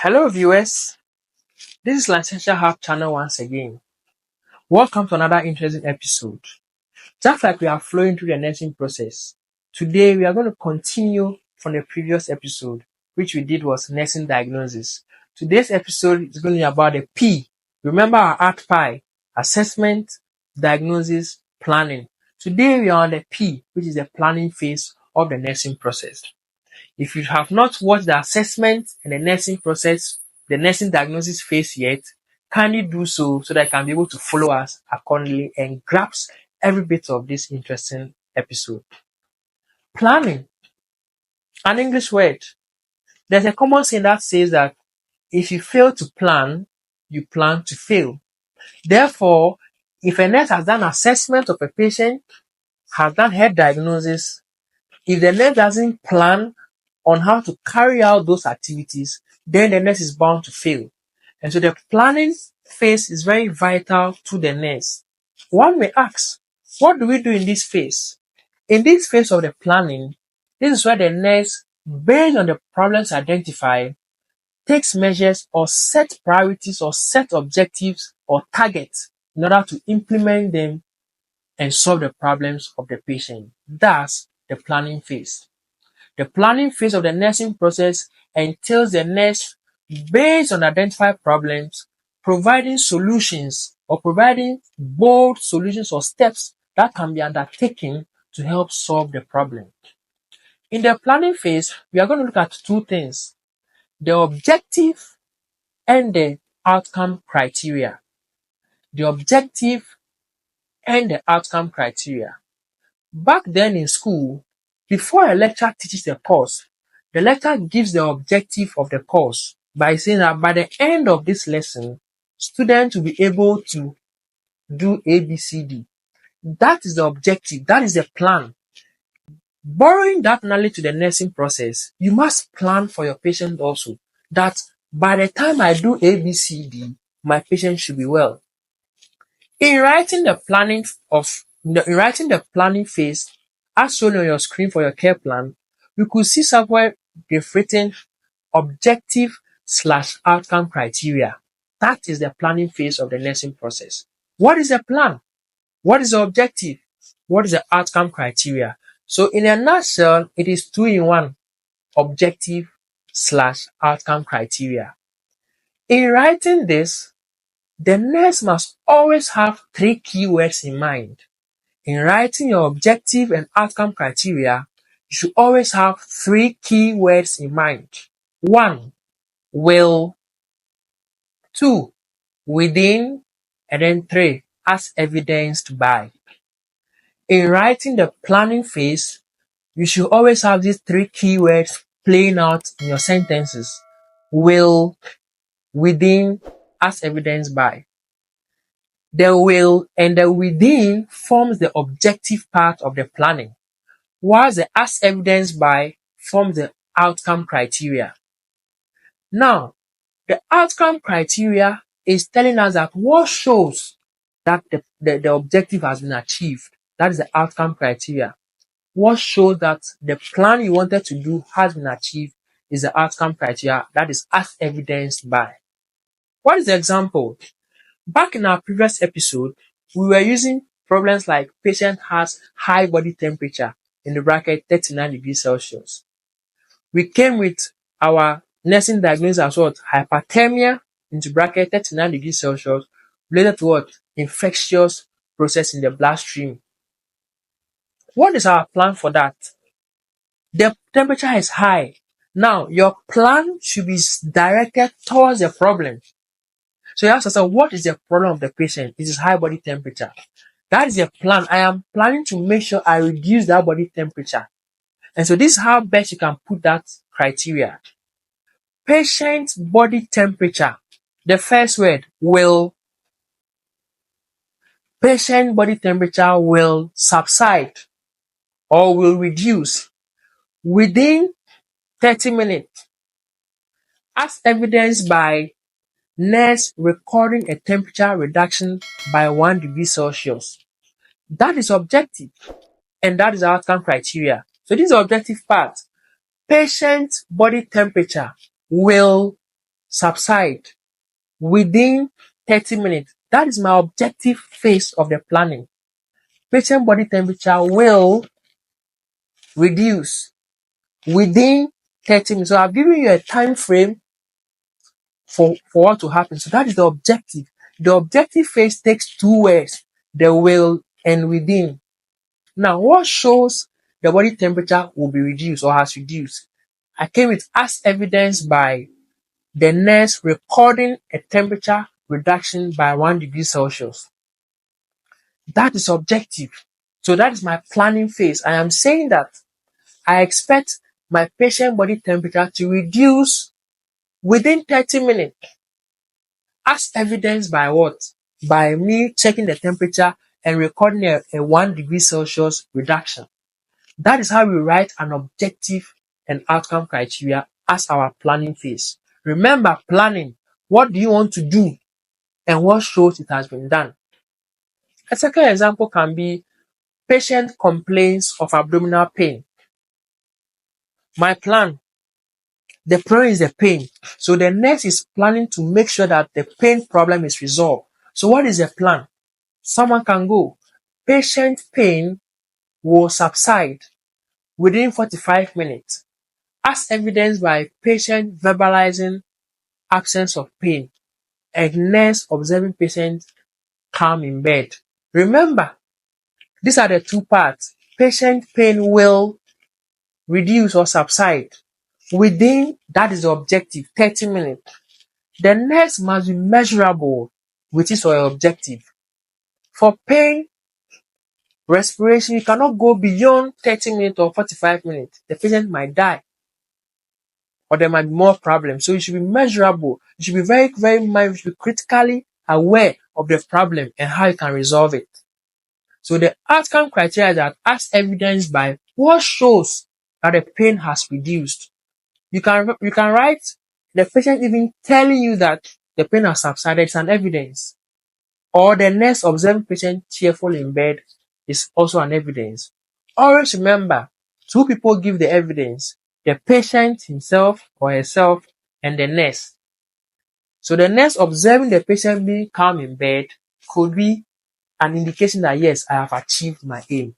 Hello viewers, this is licensurehub channel once again. Welcome to another interesting episode. Just like we are flowing through the nursing process, today we are going to continue from the previous episode, which we did was nursing diagnosis. Today's episode is going to be about the P. Remember our ADPIE, assessment, diagnosis, planning. Today we are on the P, which is the planning phase of the nursing process. If you have not watched the assessment and the nursing process, the nursing diagnosis phase yet, kindly do so that you can be able to follow us accordingly and grasp every bit of this interesting episode. Planning, an English word. There's a common saying that says that if you fail to plan, you plan to fail. Therefore, if a nurse has done assessment of a patient, has done her diagnosis, if the nurse doesn't plan on how to carry out those activities, then the nurse is bound to fail. And so the planning phase is very vital to the nurse. One may ask, what do we do in this phase? In this phase of the planning, this is where the nurse, based on the problems identified, takes measures or set priorities or set objectives or targets in order to implement them and solve the problems of the patient. That's the planning phase. The planning phase of the nursing process entails the nurse, based on identified problems, providing solutions or providing bold solutions or steps that can be undertaken to help solve the problem. In the planning phase, we are going to look at two things: the objective and the outcome criteria. The objective and the outcome criteria. Back then in school, before a lecturer teaches the course, the lecturer gives the objective of the course by saying that by the end of this lesson, students will be able to do ABCD. That is the objective. That is the plan. Borrowing that knowledge to the nursing process, you must plan for your patient also, that by the time I do ABCD, my patient should be well. In writing the planning phase, as shown on your screen for your care plan, you could see somewhere they've written objective/outcome criteria. That is the planning phase of the nursing process. What is the plan? What is the objective? What is the outcome criteria? So in a nutshell, it is 2-in-1, objective/outcome criteria. In writing this, the nurse must always have 3 keywords in mind. In writing your objective and outcome criteria, you should always have 3 keywords in mind. 1, will. 2, within. And then 3, as evidenced by. In writing the planning phase, you should always have these 3 keywords playing out in your sentences: will, within, as evidenced by. The will and the within forms the objective part of the planning, whilst the as evidenced by forms the outcome criteria. Now, the outcome criteria is telling us that what shows that the objective has been achieved. That is the outcome criteria. What shows that the plan you wanted to do has been achieved is the outcome criteria. That is as evidenced by. What is the example? Back in our previous episode, we were using problems like patient has high body temperature, in the bracket 39 degrees Celsius. We came with our nursing diagnosis as what? Hyperthermia, into bracket 39 degrees Celsius, related to what? Infectious process in the bloodstream. What is our plan for that? The temperature is high. Now, your plan should be directed towards the problem. So you ask yourself, what is the problem of the patient? It is high body temperature. That is the plan. I am planning to make sure I reduce that body temperature. And so this is how best you can put that criteria. Patient body temperature. The first word, will. Patient body temperature will subside or will reduce within 30 minutes, as evidenced by nurse recording a temperature reduction by 1 degree Celsius. That is objective, and that is outcome criteria. So this is the objective part. Patient body temperature will subside within 30 minutes. That is my objective phase of the planning. Patient body temperature will reduce within 30 minutes. So I've given you a time frame for what to happen. So that is the objective. The objective phase takes two words, the will and within. Now, what shows the body temperature will be reduced or has reduced? I came with as evidence by the nurse recording a temperature reduction by 1 degree Celsius. That is objective. So that is my planning phase. I am saying that I expect my patient body temperature to reduce within 30 minutes. As evidenced by what? By me checking the temperature and recording a 1 degree Celsius reduction. That is how we write an objective and outcome criteria as our planning phase. Remember planning. What do you want to do and what shows it has been done? A second example can be patient complaints of abdominal pain. My plan, the problem is the pain. So the nurse is planning to make sure that the pain problem is resolved. So what is the plan? Someone can go, patient pain will subside within 45 minutes, as evidenced by patient verbalizing absence of pain and nurse observing patient calm in bed. Remember, these are the two parts. Patient pain will reduce or subside within, that is the objective, 30 minutes. The nurse must be measurable with his or her objective. For pain, respiration, you cannot go beyond 30 minutes or 45 minutes. The patient might die or there might be more problems. So you should be measurable. You should be very, very mindful. You should be critically aware of the problem and how you can resolve it. So the outcome criteria is that as evidenced by what shows that the pain has reduced. You can write the patient even telling you that the pain has subsided is an evidence. Or the nurse observing patient cheerful in bed is also an evidence. Always remember, two people give the evidence, the patient himself or herself and the nurse. So the nurse observing the patient being calm in bed could be an indication that yes, I have achieved my aim.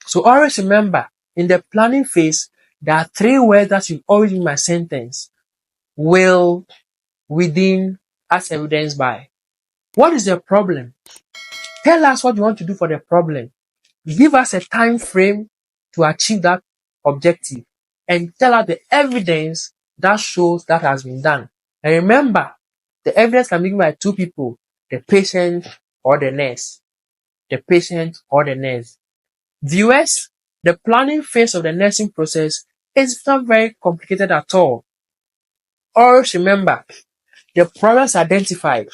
So always remember, in the planning phase, there are three words that should always be in my sentence. Will, within, as evidenced by. What is the problem? Tell us what you want to do for the problem. Give us a time frame to achieve that objective and tell us the evidence that shows that has been done. And remember, the evidence can be given by two people, the patient or the nurse. The patient or the nurse. Viewers, the planning phase of the nursing process is not very complicated at all. Always remember, the problems identified.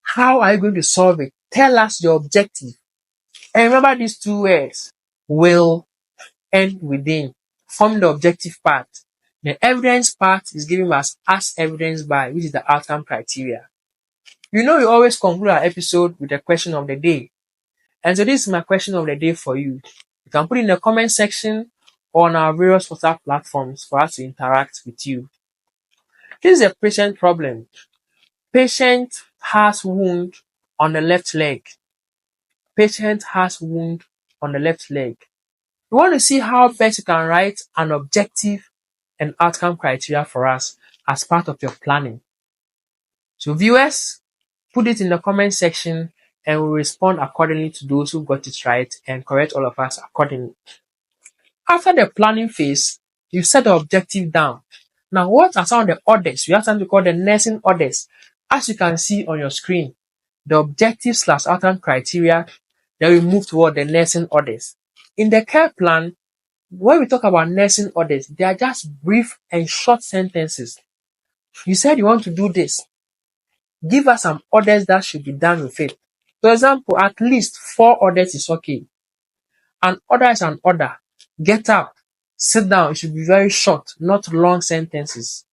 How are you going to solve it? Tell us your objective. And remember these two words, will and within, form the objective part. The evidence part is given as evidenced by, which is the outcome criteria. You know, we always conclude our episode with the question of the day. And so this is my question of the day for you. You can put it in the comment section or on our various WhatsApp platforms for us to interact with you. This is a patient problem. Patient has wound on the left leg. Patient has wound on the left leg. You want to see how best you can write an objective and outcome criteria for us as part of your planning. So viewers, put it in the comment section and we'll respond accordingly to those who got it right and correct all of us accordingly. After the planning phase, you set the objective down. Now, what are some of the orders? We have something called the nursing orders. As you can see on your screen, the objective/outcome criteria, then we move toward the nursing orders. In the care plan, when we talk about nursing orders, they are just brief and short sentences. You said you want to do this. Give us some orders that should be done with it. For example, at least 4 orders is okay. An order is an order. Get up, sit down. It should be very short, not long sentences.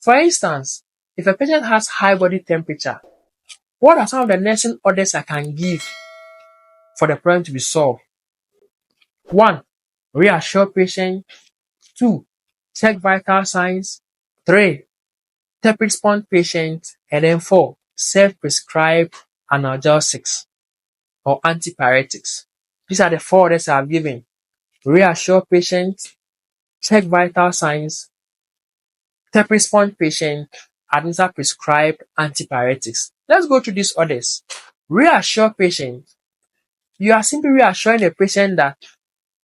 For instance, if a patient has high body temperature, what are some of the nursing orders I can give for the problem to be solved? 1. Reassure patient. 2. Check vital signs. 3. tepid response patient, and then 4, self-prescribed analgesics or antipyretics. These are the 4 orders I've given. Reassure patient, check vital signs, tepid response patient, administer prescribed antipyretics. Let's go through these orders. Reassure patient. You are simply reassuring the patient that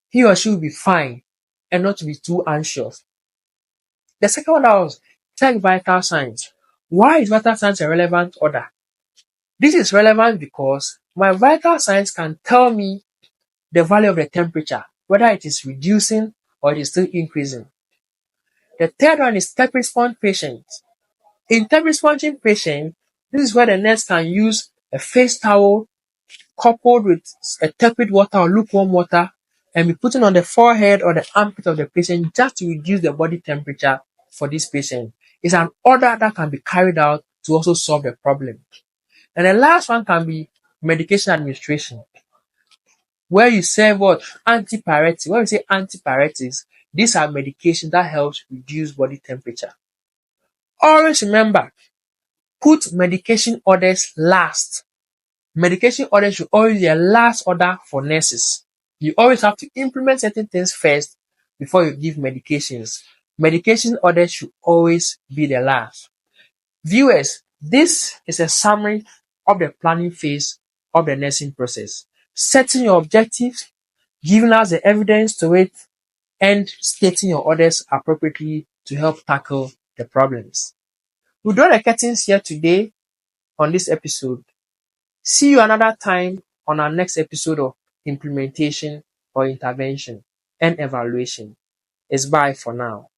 he or she will be fine and not to be too anxious. The second one was check vital signs. Why is vital signs a relevant order? This is relevant because my vital signs can tell me the value of the temperature, whether it is reducing or it is still increasing. The third one is tepid response patient. In tepid response patient, this is where the nurse can use a face towel coupled with a tepid water or lukewarm water and be putting on the forehead or the armpit of the patient just to reduce the body temperature for this patient. It's an order that can be carried out to also solve the problem. And the last one can be medication administration, where you say what? Antipyretics. When we say antipyretics, these are medications that helps reduce body temperature. Always remember, put medication orders last. Medication orders should always be a last order for nurses. You always have to implement certain things first before you give medications. Medication orders should always be the last. Viewers, this is a summary of the planning phase of the nursing process. Setting your objectives, giving us the evidence to it, and stating your orders appropriately to help tackle the problems. We draw the curtains here today on this episode. See you another time on our next episode of implementation or intervention and evaluation. It's bye for now.